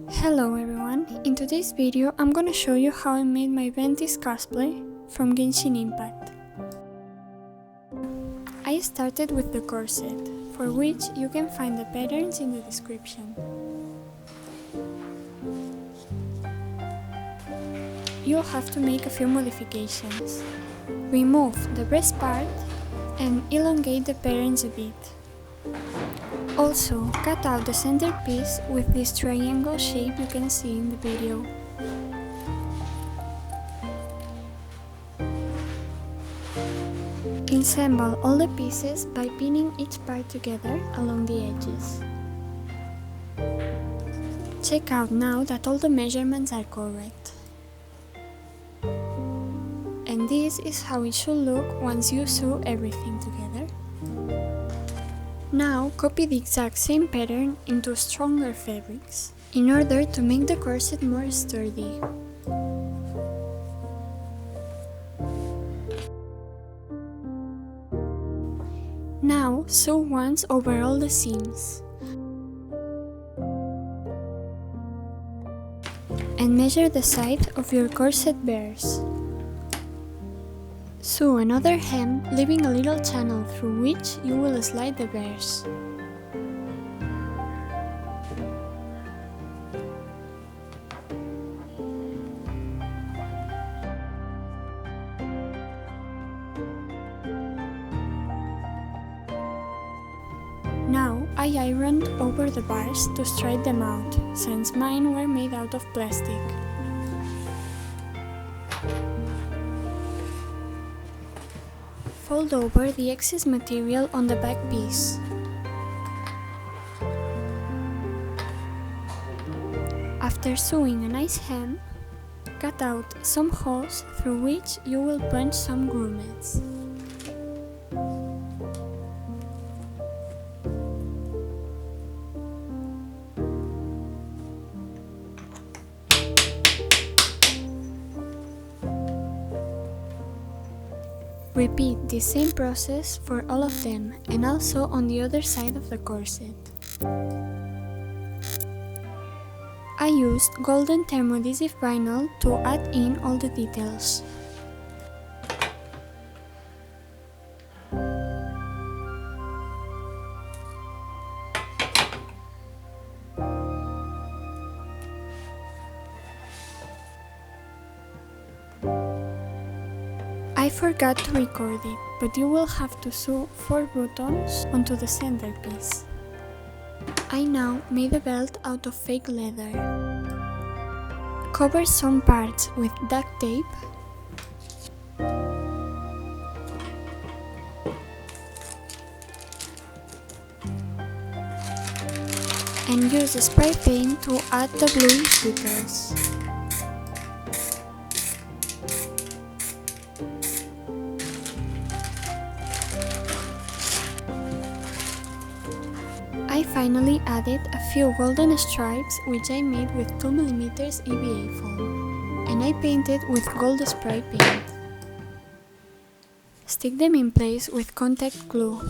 Hello everyone, in today's video I'm gonna show you how I made my Venti Cosplay from Genshin Impact. I started with the corset, for which you can find the patterns in the description. You'll have to make a few modifications. Remove the breast part and elongate the patterns a bit. Also, cut out the center piece with this triangle shape you can see in the video. Assemble all the pieces by pinning each part together along the edges. Check out now that all the measurements are correct. And this is how it should look once you sew everything together. Now copy the exact same pattern into stronger fabrics, in order to make the corset more sturdy. Now sew once over all the seams. And measure the side of your corset bears. Sew another hem, leaving a little channel through which you will slide the bears. Now I ironed over the bars to straighten them out, since mine were made out of plastic. Fold over the excess material on the back piece. After sewing a nice hem, cut out some holes through which you will punch some gromets. Repeat the same process for all of them, and also on the other side of the corset. I used golden thermoadhesive vinyl to add in all the details. I forgot to record it, but you will have to sew 4 buttons onto the centerpiece. I now made a belt out of fake leather. Cover some parts with duct tape. And use a spray paint to add the gluey stickers. I finally added a few golden stripes, which I made with 2mm EVA foam, and I painted with gold spray paint. Stick them in place with contact glue.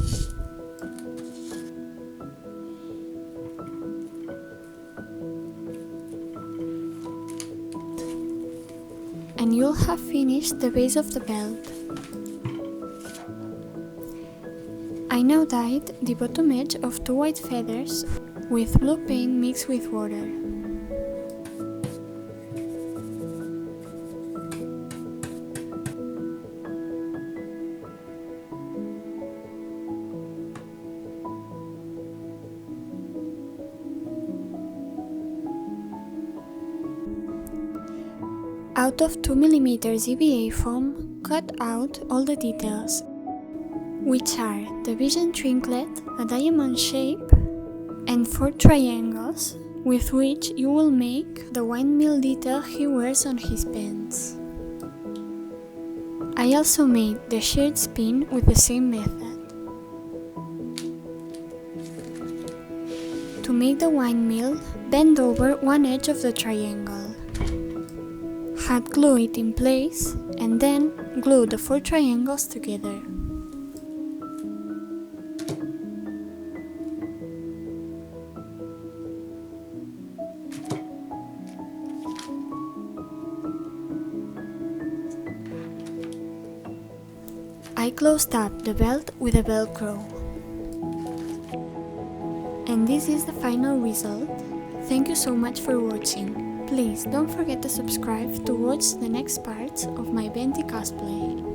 And you'll have finished the base of the belt. I now dyed the bottom edge of 2 white feathers with blue paint mixed with water. Out of 2mm EVA foam, cut out all the details, which are the vision trinket, a diamond shape, and 4 triangles, with which you will make the windmill detail he wears on his pants. I also made the shared spin with the same method. To make the windmill, bend over one edge of the triangle. Hot glue it in place, and then glue the 4 triangles together. I closed up the belt with a velcro. And this is the final result. Thank you so much for watching. Please don't forget to subscribe to watch the next parts of my Venti cosplay.